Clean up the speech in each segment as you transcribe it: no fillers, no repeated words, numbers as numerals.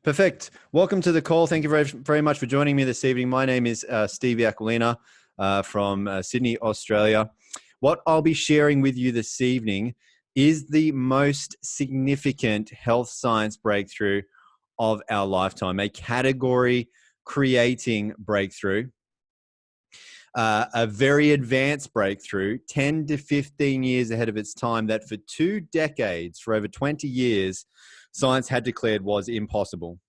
Perfect. Welcome to the call. Thank you very much for joining me this evening. My name is Steve Aquilina from Sydney, Australia. What I'll be sharing with you this evening is the most significant health science breakthrough of our lifetime, a category creating breakthrough, a very advanced breakthrough, 10 to 15 years ahead of its time, that for 2 decades, for over 20 years, science had declared was impossible.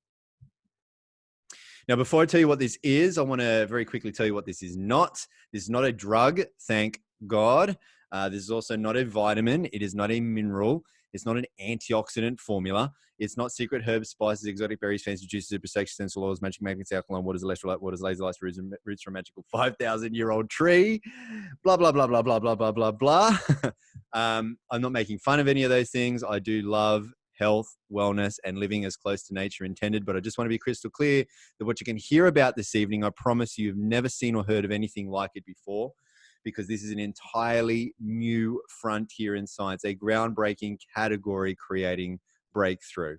Now, before I tell you what this is, I want to very quickly tell you what this is not. This is not a drug, thank God. This is also not a vitamin. It is not a mineral. It's not an antioxidant formula. It's not secret herbs, spices, exotic berries, fancy juices, super sexy, essential oils, magic magnets, alkaline waters, electrolyte waters, laser lights, roots from a magical 5,000-year-old tree, blah, blah, blah, blah, blah, blah, blah, blah, blah. I'm not making fun of any of those things. I do love health, wellness, and living as close to nature intended. But I just want to be crystal clear that what you can hear about this evening, I promise you've never seen or heard of anything like it before, because this is an entirely new frontier in science, a groundbreaking category creating breakthrough.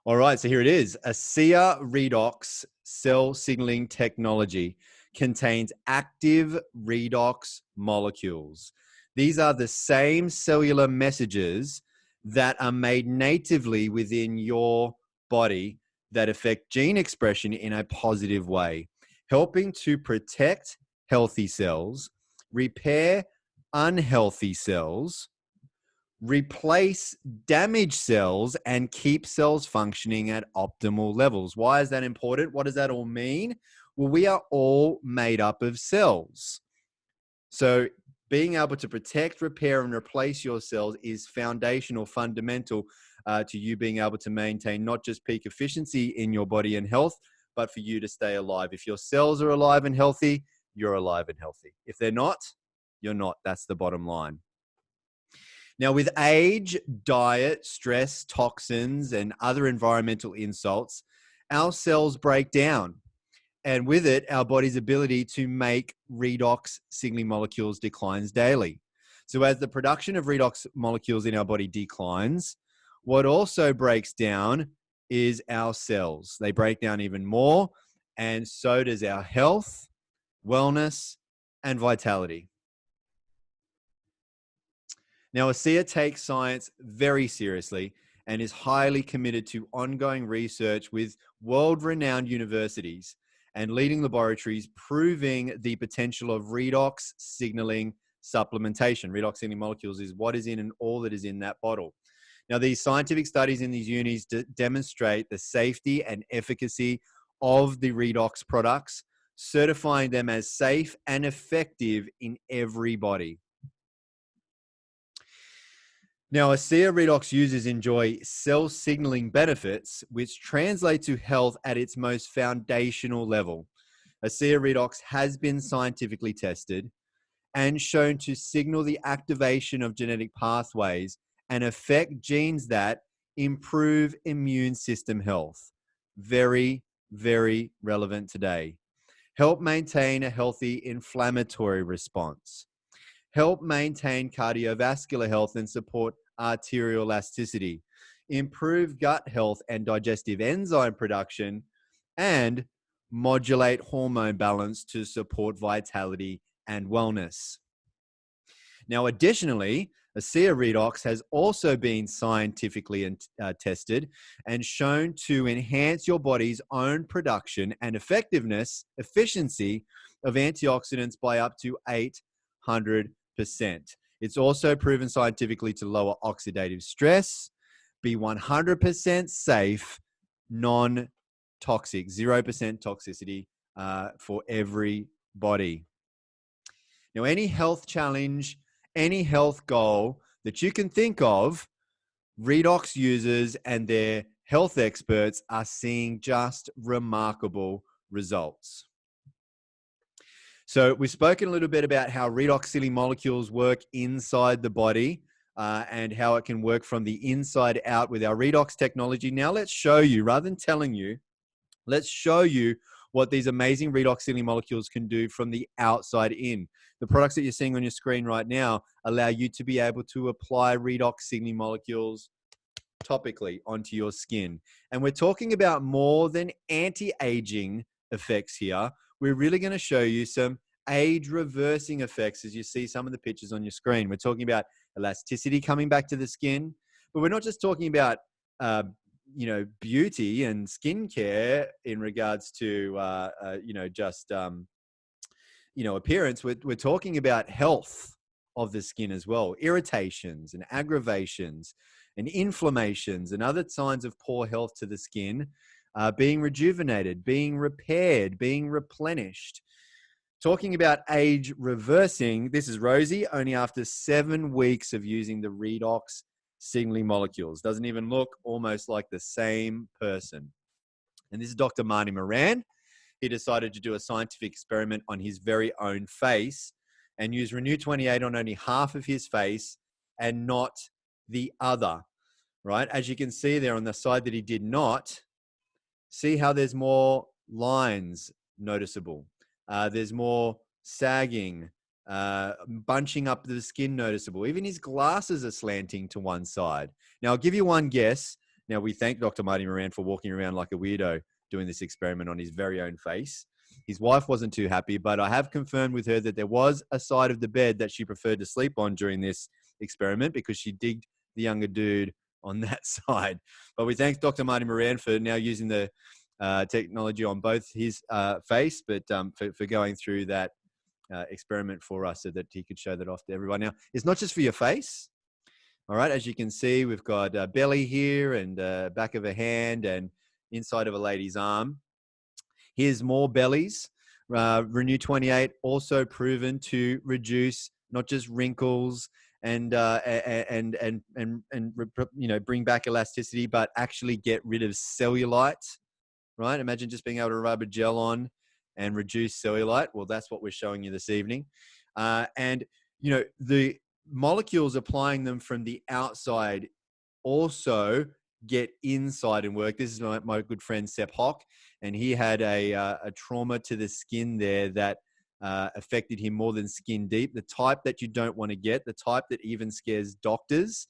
All right, so here it is. ASEA redox cell signaling technology contains active redox molecules. These are the same cellular messages that are made natively within your body that affect gene expression in a positive way, helping to protect healthy cells, repair unhealthy cells, replace damaged cells, and keep cells functioning at optimal levels. Why is that important? What does that all mean? Well, we are all made up of cells. So being able to protect, repair, and replace your cells is foundational, fundamental to you being able to maintain not just peak efficiency in your body and health, but for you to stay alive. If your cells are alive and healthy, you're alive and healthy. If they're not, you're not. That's the bottom line. Now, with age, diet, stress, toxins, and other environmental insults, our cells break down. And with it, our body's ability to make redox signaling molecules declines daily. So as the production of redox molecules in our body declines, what also breaks down is our cells. They break down even more, and so does our health, wellness, and vitality. Now, ASEA takes science very seriously and is highly committed to ongoing research with world-renowned universities and leading laboratories proving the potential of redox signaling supplementation. Redox signaling molecules is what is in and all that is in that bottle. Now, these scientific studies in these unis demonstrate the safety and efficacy of the redox products, certifying them as safe and effective in every body. Now, ASEA redox users enjoy cell signaling benefits, which translate to health at its most foundational level. ASEA redox has been scientifically tested and shown to signal the activation of genetic pathways and affect genes that improve immune system health. Very, very relevant today. Help maintain a healthy inflammatory response. Help maintain cardiovascular health and support arterial elasticity, improve gut health and digestive enzyme production, and modulate hormone balance to support vitality and wellness. Now, additionally, ASEA redox has also been scientifically tested and shown to enhance your body's own production and efficiency of antioxidants by up to 800%. It's also proven scientifically to lower oxidative stress, be 100% safe, non-toxic, 0% toxicity for everybody. Now, any health challenge, any health goal that you can think of, redox users and their health experts are seeing just remarkable results. So we've spoken a little bit about how redox signaling molecules work inside the body and how it can work from the inside out with our redox technology. Now let's show you, rather than telling you, let's show you what these amazing redox signaling molecules can do from the outside in. The products that you're seeing on your screen right now allow you to be able to apply redox signaling molecules topically onto your skin. And we're talking about more than anti-aging effects here. We're really going to show you some age reversing effects as you see some of the pictures on your screen. We're talking about elasticity coming back to the skin, but we're not just talking about beauty and skincare in regards to appearance. We're talking about health of the skin as well, irritations and aggravations and inflammations and other signs of poor health to the skin being rejuvenated, being repaired, being replenished. Talking about age reversing, this is Rosie, only after 7 weeks of using the REDOX signaling molecules. Doesn't even look almost like the same person. And this is Dr. Marty Moran. He decided to do a scientific experiment on his very own face and use Renew 28 on only half of his face and not the other, right? As you can see there on the side that he did not, see how there's more lines noticeable. There's more sagging, bunching up the skin noticeable. Even his glasses are slanting to one side. Now, I'll give you one guess. Now, we thank Dr. Marty Moran for walking around like a weirdo doing this experiment on his very own face. His wife wasn't too happy, but I have confirmed with her that there was a side of the bed that she preferred to sleep on during this experiment because she digged the younger dude on that side. But we thank Dr. Marty Moran for now using the technology on both his face, but for going through that experiment for us so that he could show that off to everyone. Now, it's not just for your face. All right, as you can see, we've got a belly here and back of a hand and inside of a lady's arm. Here's more bellies. Renew 28 also proven to reduce not just wrinkles and bring back elasticity, but actually get rid of cellulite. Right? Imagine just being able to rub a gel on and reduce cellulite. Well, that's what we're showing you this evening. The molecules applying them from the outside also get inside and work. This is my good friend Sepp Hock, and he had a trauma to the skin there that affected him more than skin deep, the type that you don't want to get, the type that even scares doctors.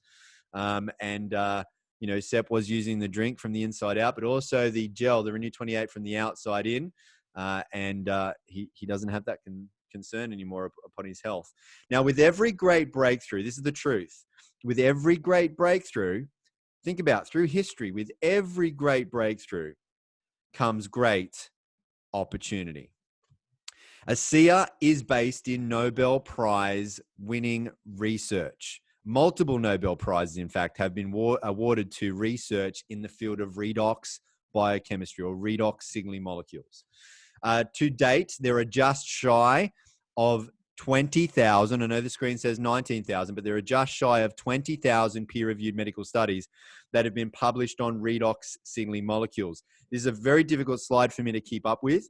Sepp was using the drink from the inside out, but also the gel, the Renew 28 from the outside in. He doesn't have that concern anymore upon his health. Now, with every great breakthrough, this is the truth. With every great breakthrough, think about through history, with every great breakthrough comes great opportunity. ASEA is based in Nobel Prize winning research. Multiple Nobel Prizes, in fact, have been awarded to research in the field of redox biochemistry or redox signaling molecules. To date, there are just shy of 20,000. I know the screen says 19,000, but there are just shy of 20,000 peer-reviewed medical studies that have been published on redox signaling molecules. This is a very difficult slide for me to keep up with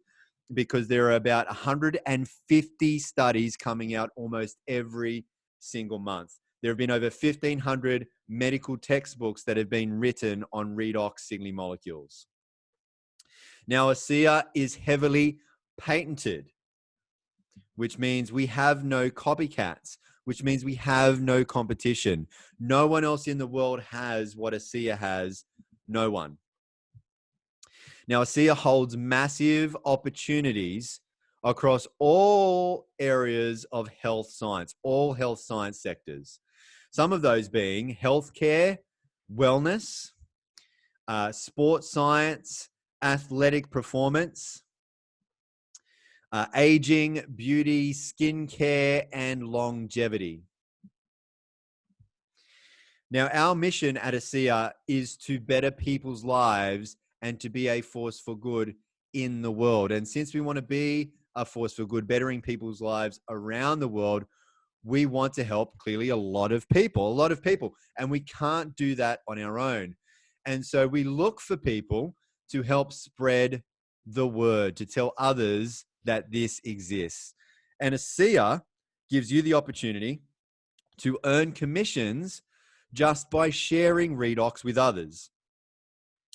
because there are about 150 studies coming out almost every single month. There have been over 1,500 medical textbooks that have been written on redox signaling molecules. Now, ASEA is heavily patented, which means we have no copycats, which means we have no competition. No one else in the world has what ASEA has, no one. Now, ASEA holds massive opportunities across all areas of health science, all health science sectors. Some of those being healthcare, wellness, sports science, athletic performance, aging, beauty, skincare, and longevity. Now, our mission at ASEA is to better people's lives and to be a force for good in the world. And since we want to be a force for good, bettering people's lives around the world, we want to help clearly a lot of people, and we can't do that on our own. And so we look for people to help spread the word, to tell others that this exists. And ASEA gives you the opportunity to earn commissions just by sharing redox with others.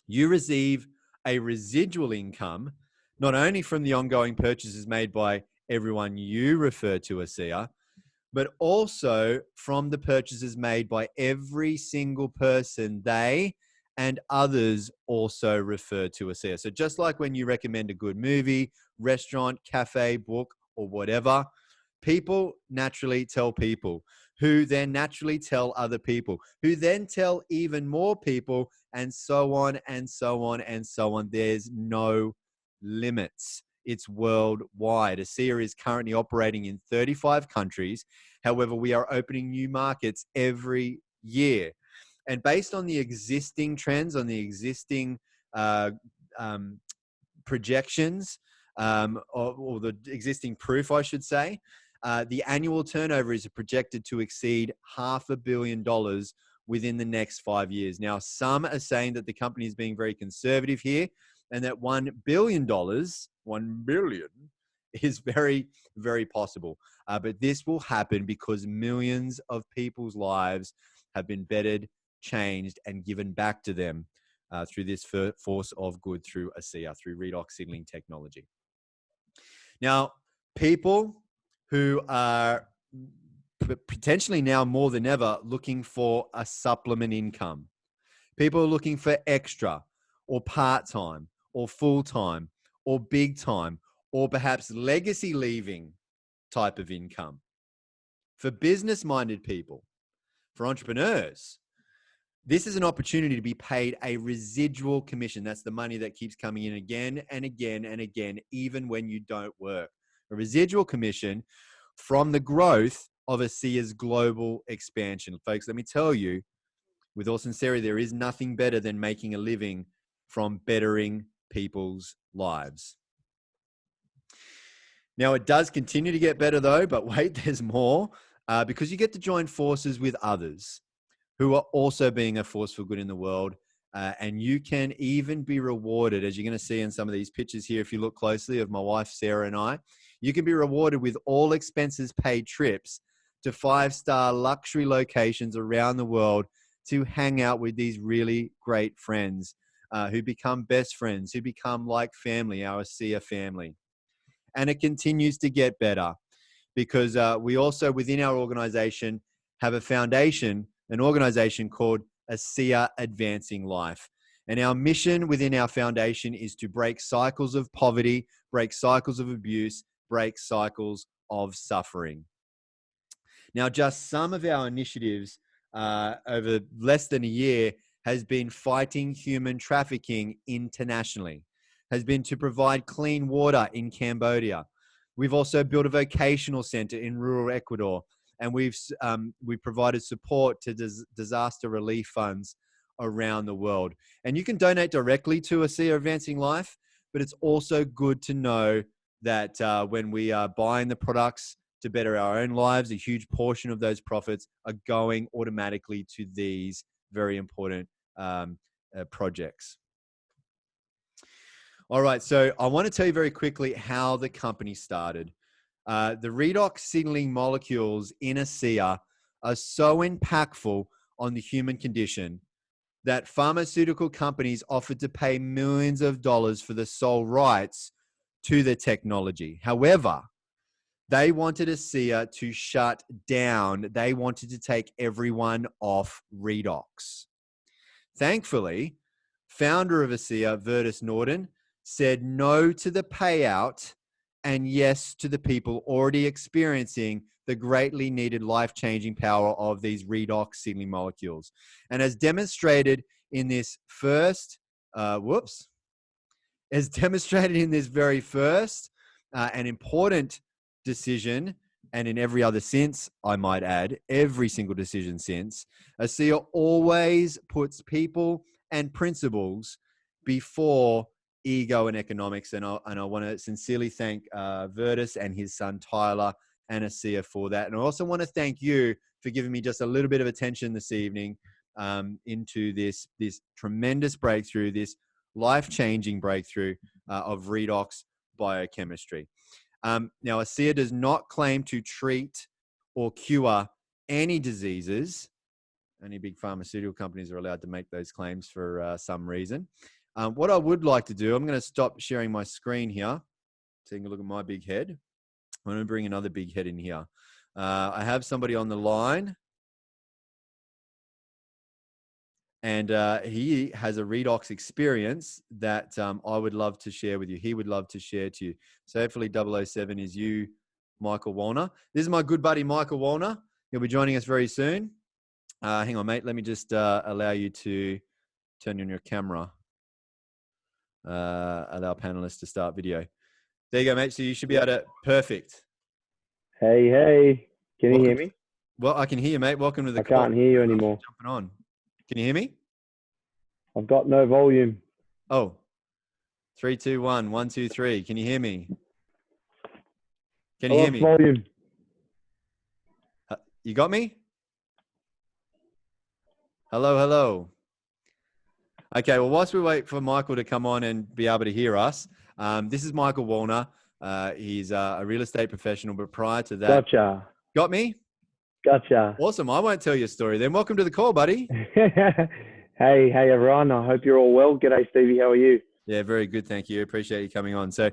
You receive a residual income, not only from the ongoing purchases made by everyone you refer to ASEA, but also from the purchases made by every single person they and others also refer to ASEA. So just like when you recommend a good movie, restaurant, cafe, book, or whatever, people naturally tell people who then naturally tell other people who then tell even more people, and so on and so on and so on. There's no limits. It's worldwide. ASEA is currently operating in 35 countries. However, we are opening new markets every year. And based on the existing trends, on the existing uh, projections, or the existing proof, I should say, the annual turnover is projected to exceed $500 million within the next 5 years. Now, some are saying that the company is being very conservative here and that $1 billion, 1 billion, is very, very possible. But this will happen because millions of people's lives have been bettered, changed, and given back to them through this force of good through ASEA, through REDOX signaling technology. Now, people who are potentially now more than ever looking for a supplement income, people are looking for extra or part-time or full-time or big time or perhaps legacy leaving type of income. For business-minded people, for entrepreneurs, this is an opportunity to be paid a residual commission. That's the money that keeps coming in again and again and again, even when you don't work. A residual commission from the growth of ASEA's global expansion. Folks, let me tell you, with all sincerity, there is nothing better than making a living from bettering people's lives. Now, it does continue to get better though, but wait, there's more, because you get to join forces with others who are also being a force for good in the world. And you can even be rewarded, as you're going to see in some of these pictures here, if you look closely, of my wife, Sarah, and I. You can be rewarded with all expenses paid trips to 5-star luxury locations around the world to hang out with these really great friends who become best friends, who become like family, our ASEA family. And it continues to get better because we also, within our organization, have a foundation, an organization called ASEA Advancing Life. And our mission within our foundation is to break cycles of poverty, break cycles of abuse, break cycles of suffering. Now, just some of our initiatives over less than a year has been fighting human trafficking internationally, has been to provide clean water in Cambodia. We've also built a vocational center in rural Ecuador, and we've provided support to disaster relief funds around the world. And you can donate directly to ASEA Advancing Life, but it's also good to know that when we are buying the products to better our own lives, a huge portion of those profits are going automatically to these very important projects. All right, so I want to tell you very quickly how the company started. The REDOX signaling molecules in ASEA are so impactful on the human condition that pharmaceutical companies offered to pay millions of dollars for the sole rights to the technology. However, they wanted ASEA to shut down. They wanted to take everyone off REDOX. Thankfully, founder of ASEA, Vertus Norden, said no to the payout and yes to the people already experiencing the greatly needed life-changing power of these REDOX signaling molecules. And as demonstrated in this first, as demonstrated in this very first and important decision, and in every other since, I might add, every single decision since, ASEA always puts people and principles before ego and economics. And I want to sincerely thank Vertus and his son Tyler and ASEA for that. And I also want to thank you for giving me just a little bit of attention this evening into this tremendous breakthrough, this life-changing breakthrough of redox biochemistry. Now, ASEA does not claim to treat or cure any diseases. Only big pharmaceutical companies are allowed to make those claims for some reason. What I would like to do, I'm going to stop sharing my screen here, taking a look at my big head. I'm going to bring another big head in here. I have somebody on the line, and he has a redox experience that I would love to share with you. He would love to share to you. So hopefully 007 is you, Michael Wallner. This is my good buddy, Michael Wallner. He'll be joining us very soon. Hang on, mate. Let me just allow you to turn on your camera. Allow panelists to start video. There you go, mate. So you should be able to, perfect. Hey. Can you hear me? Well, I can hear you, mate. Welcome to the call. I can't hear you anymore. Jumping on. Can you hear me? I've got no volume. Oh, 3, 2, 1, 1, 2, 3. Can you hear me? Can you hear me? Volume. You got me? Hello. Okay, well, whilst we wait for Michael to come on and be able to hear us, this is Michael Wallner. He's a real estate professional, but prior to that... Gotcha. Got me? Gotcha. Awesome. I won't tell you a story then. Welcome to the call, buddy. Hey, everyone. I hope you're all well. G'day, Stevie. How are you? Yeah, very good. Thank you. Appreciate you coming on. So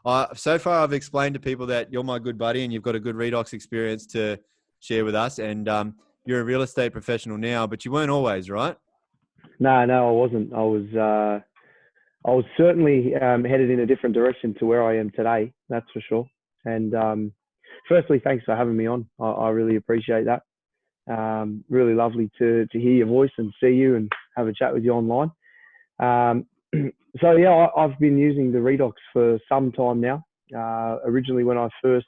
far I've explained to people that you're my good buddy and you've got a good redox experience to share with us. And you're a real estate professional now, but you weren't always, right? No, I wasn't. I was certainly headed in a different direction to where I am today. That's for sure. And firstly, thanks for having me on. I really appreciate that. Really lovely to hear your voice and see you and have a chat with you online. So yeah, I've been using the Redox for some time now. Originally, when I first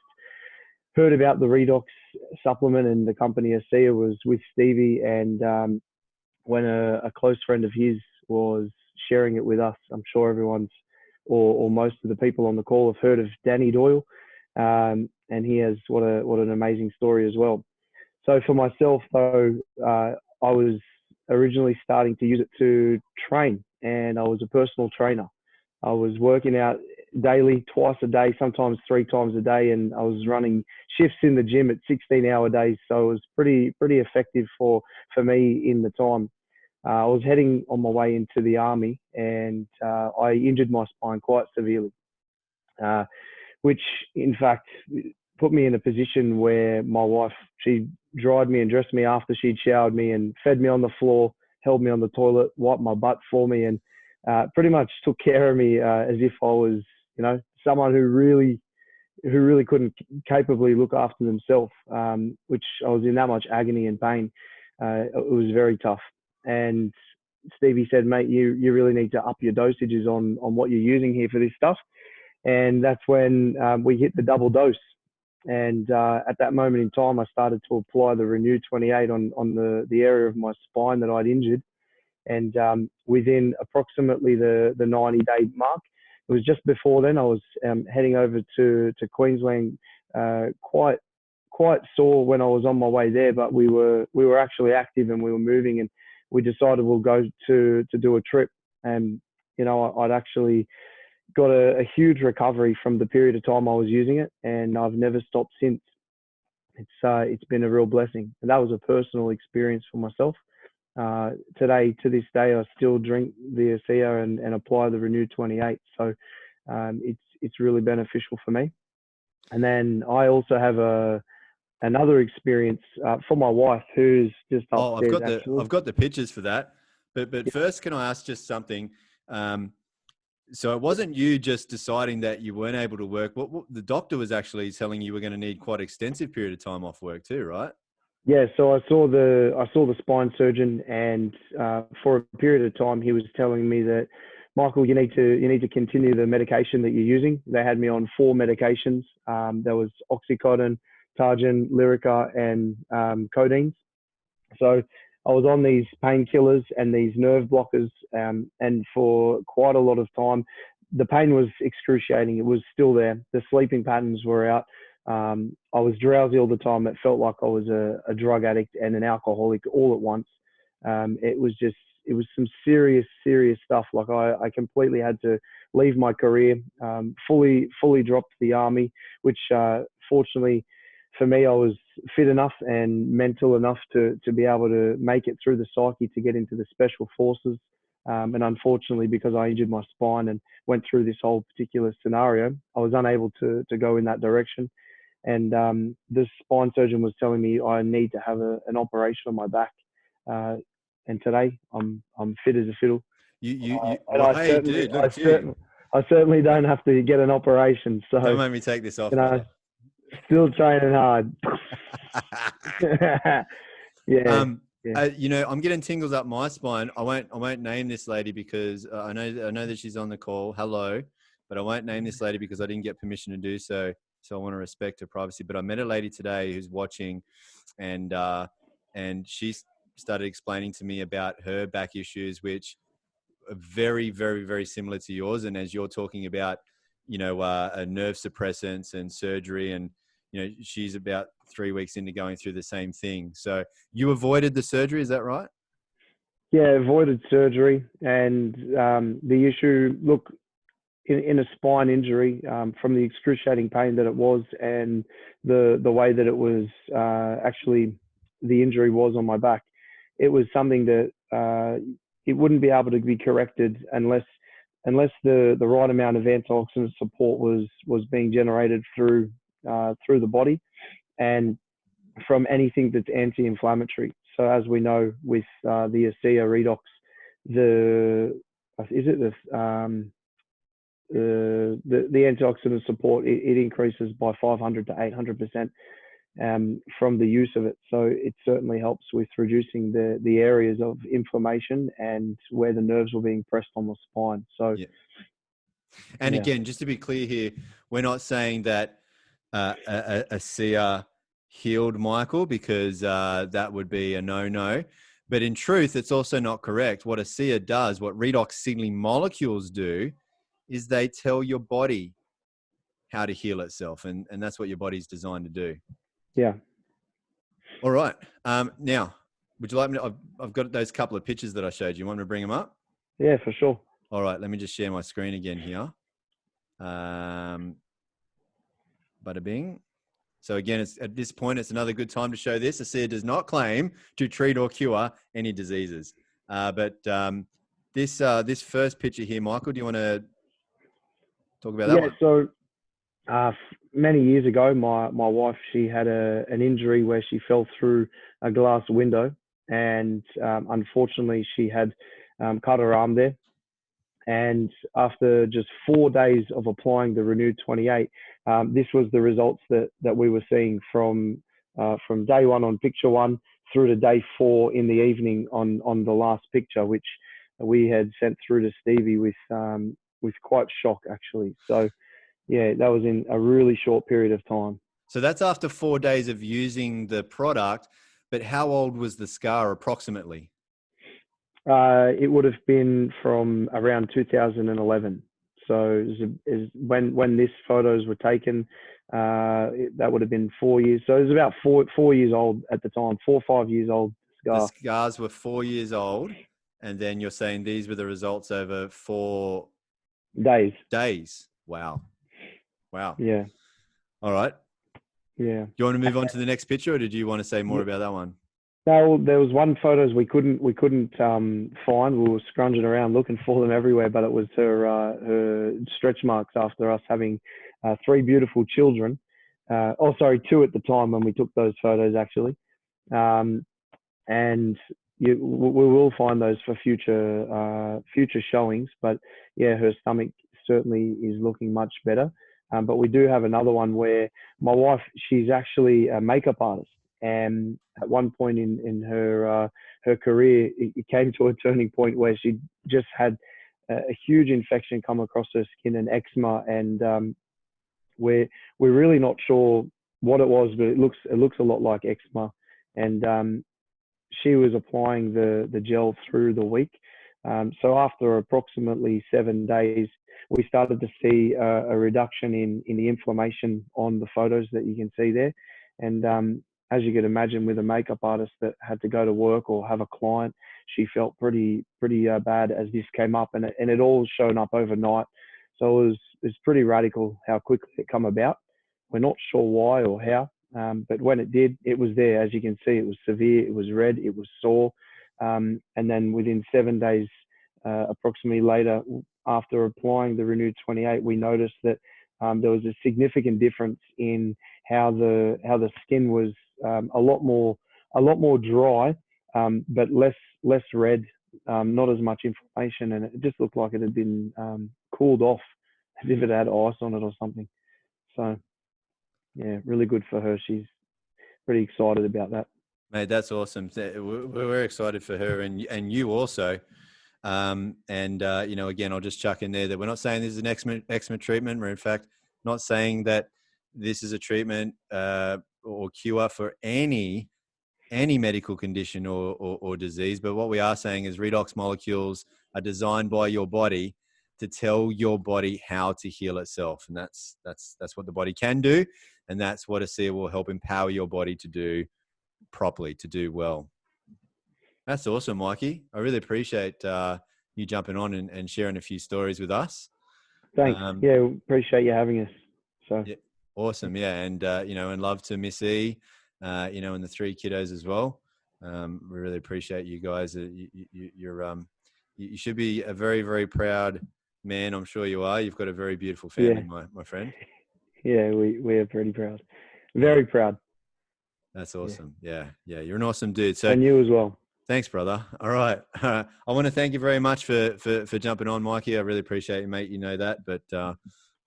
heard about the Redox supplement and the company ASEA was with Stevie, and when a close friend of his was sharing it with us, I'm sure everyone's or most of the people on the call have heard of Danny Doyle, and he has what an amazing story as well. So for myself, though, I was originally starting to use it to train, and I was a personal trainer. I was working out daily, twice a day, sometimes 3 times a day, and I was running shifts in the gym at 16-hour days. So it was pretty effective for me in the time. I was heading on my way into the army, and I injured my spine quite severely, which in fact put me in a position where my wife, she dried me and dressed me after she'd showered me and fed me on the floor, held me on the toilet, wiped my butt for me, and pretty much took care of me as if I was, someone who really couldn't capably look after themselves, which I was in that much agony and pain. It was very tough. And Stevie said, mate, you really need to up your dosages on what you're using here for this stuff. And that's when we hit the double dose. And at that moment in time, I started to apply the Renew 28 on the area of my spine that I'd injured. And within approximately the 90-day mark, it was just before then, I was heading over to Queensland, quite sore when I was on my way there, but we were actually active and we were moving, and we decided we'll go to do a trip. And I'd actually got a huge recovery from the period of time I was using it, and I've never stopped since. It's been a real blessing, and that was a personal experience for myself. Today, to this day, I still drink the ASEA and apply the Renew 28. So it's really beneficial for me. And then I also have another experience for my wife, who's just upstairs. I've got the pictures for that. But yeah. First, can I ask just something? So it wasn't you just deciding that you weren't able to work. What the doctor was actually telling you were going to need quite extensive period of time off work too, right? Yeah. So I saw the spine surgeon, and for a period of time, he was telling me that, Michael, you need to continue the medication that you're using. They had me on 4 medications. There was Oxycontin, Targin, Lyrica, and codeine. So I was on these painkillers and these nerve blockers, and for quite a lot of time, the pain was excruciating. It was still there. The sleeping patterns were out. I was drowsy all the time. It felt like I was a drug addict and an alcoholic all at once. It was some serious stuff. Like I completely had to leave my career, fully dropped the army, which fortunately for me, I was fit enough and mental enough to be able to make it through the psyche to get into the special forces. And unfortunately, because I injured my spine and went through this whole particular scenario, I was unable to go in that direction. And the spine surgeon was telling me I need to have an operation on my back. And today I'm fit as a fiddle. And well, hey, dude, look at you. I certainly don't have to get an operation. Don't So, make me take this off, you know, brother. still training hard. Yeah. Yeah. I'm getting tingles up my spine. I won't name this lady because I know that she's on the call. Hello, but I won't name this lady because I didn't get permission to do so. So I want to respect her privacy. But I met a lady today who's watching, and she started explaining to me about her back issues, which are very, very, very similar to yours. And as you're talking about, a nerve suppressants and surgery, and she's about 3 weeks into going through the same thing. So you avoided the surgery, is that right? Yeah, avoided surgery. And the issue, look, in a spine injury, from the excruciating pain that it was, and the way that it was actually the injury was on my back, it was something that it wouldn't be able to be corrected unless the right amount of antioxidant support was being generated through the body, and from anything that's anti-inflammatory. So as we know with the ASEA REDOX, the antioxidant support, it increases by 500 to 800% from the use of it. So it certainly helps with reducing the areas of inflammation and where the nerves were being pressed on the spine. So, yeah. And again, just to be clear here, we're not saying that a SIA healed Michael, because that would be a no-no. But in truth, it's also not correct. What a SIA does, what redox signaling molecules do, is they tell your body how to heal itself. And that's what your body's designed to do. Yeah. All right. Now, would you like me to, I've got those couple of pictures that I showed you. You want me to bring them up? Yeah, for sure. All right. Let me just share my screen again here. Bada bing. So again, at this point, it's another good time to show this. ASEA does not claim to treat or cure any diseases. But this first picture here, Michael, do you want to talk about that one? So many years ago, my wife, she had an injury where she fell through a glass window, and unfortunately, she had cut her arm there. And after just 4 days of applying the Renewed 28, this was the results that we were seeing from day one on picture one through to day 4 in the evening on the last picture, which we had sent through to Stevie with quite shock, actually. So yeah, that was in a really short period of time. So that's after 4 days of using the product. But how old was the scar approximately? It would have been from around 2011. So when these photos were taken, that would have been 4 years. So it was about 4 years old at the time, 4 or 5 years old scar. The scars were 4 years old, and then you're saying these were the results over 4 days. Wow. Yeah. All right. Yeah. Do you want to move on to the next picture, or did you want to say more about that one? No, there was one photos we couldn't find. We were scrounging around looking for them everywhere, but it was her stretch marks after us having 3 beautiful children. 2 at the time when we took those photos, actually. And we will find those for future showings. But yeah, her stomach certainly is looking much better. But we do have another one where my wife, she's actually a makeup artist. And at one point in her career, it came to a turning point where she just had a huge infection come across her skin, and eczema, and we're really not sure what it was, but it looks a lot like eczema. And she was applying the gel through the week. So after approximately 7 days, we started to see a reduction in the inflammation on the photos that you can see there. And as you could imagine, with a makeup artist that had to go to work or have a client, she felt pretty bad as this came up, and it all shown up overnight. So it was pretty radical how quickly it come about. We're not sure why or how, but when it did, it was there. As you can see, it was severe, it was red, it was sore, and then within 7 days, approximately later, after applying the Renewed 28, we noticed that there was a significant difference in how the skin was a lot more dry, but less red, not as much inflammation, and it just looked like it had been cooled off as if it had ice on it or something. So yeah, really good for her. She's pretty excited about that. Mate, that's awesome. We're excited for her and you also. Again, I'll just chuck in there that we're not saying this is an eczema treatment. We're in fact not saying that this is a treatment or cure for any medical condition or disease. But what we are saying is redox molecules are designed by your body to tell your body how to heal itself. And that's what the body can do. And that's what ASEA will help empower your body to do properly, to do well. That's awesome, Mikey. I really appreciate you jumping on and sharing a few stories with us. Thanks. Yeah, appreciate you having us. So yeah, awesome. Yeah, and and love to Miss E, and the 3 kiddos as well. We really appreciate you guys. You should be a very, very proud man. I'm sure you are. You've got a very beautiful family, my friend. Yeah, we are pretty proud. Very proud. That's awesome. Yeah. You're an awesome dude. So, and you as well. Thanks, brother. All right. I want to thank you very much for jumping on, Mikey. I really appreciate you, mate. You know that, but I'll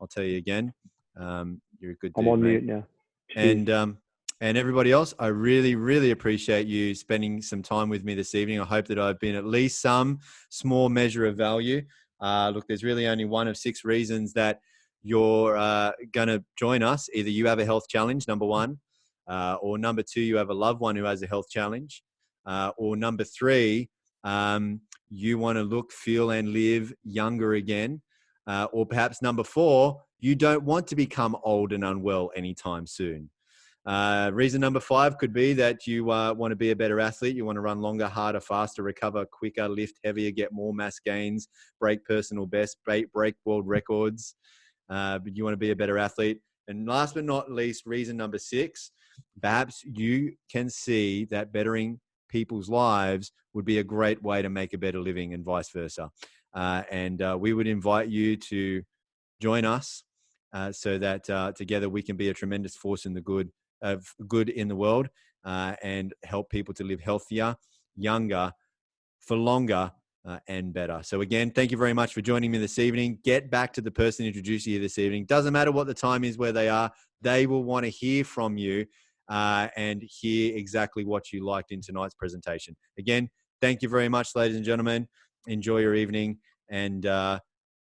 tell you again. You're a good dude, I'm on mate. mute now. And everybody else, I really, really appreciate you spending some time with me this evening. I hope that I've been at least some small measure of value. Look, there's really only one of 6 reasons that you're going to join us. Either you have a health challenge, number 1, or number 2, you have a loved one who has a health challenge. Or number 3, you want to look, feel, and live younger again. Or perhaps number 4, you don't want to become old and unwell anytime soon. Reason number 5 could be that you want to be a better athlete. You want to run longer, harder, faster, recover quicker, lift heavier, get more mass gains, break personal best, break world records. But you want to be a better athlete. And last but not least, reason number 6, perhaps you can see that bettering people's lives would be a great way to make a better living, and vice versa. We would invite you to join us so that together we can be a tremendous force in the good in the world and help people to live healthier, younger, for longer, and better. So again, thank you very much for joining me this evening. Get back to the person who introduced you this evening. Doesn't matter what the time is, where they are, they will want to hear from you and hear exactly what you liked in tonight's presentation. Again, thank you very much, ladies and gentlemen. Enjoy your evening and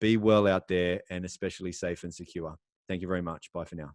be well out there, and especially safe and secure. Thank you very much. Bye for now.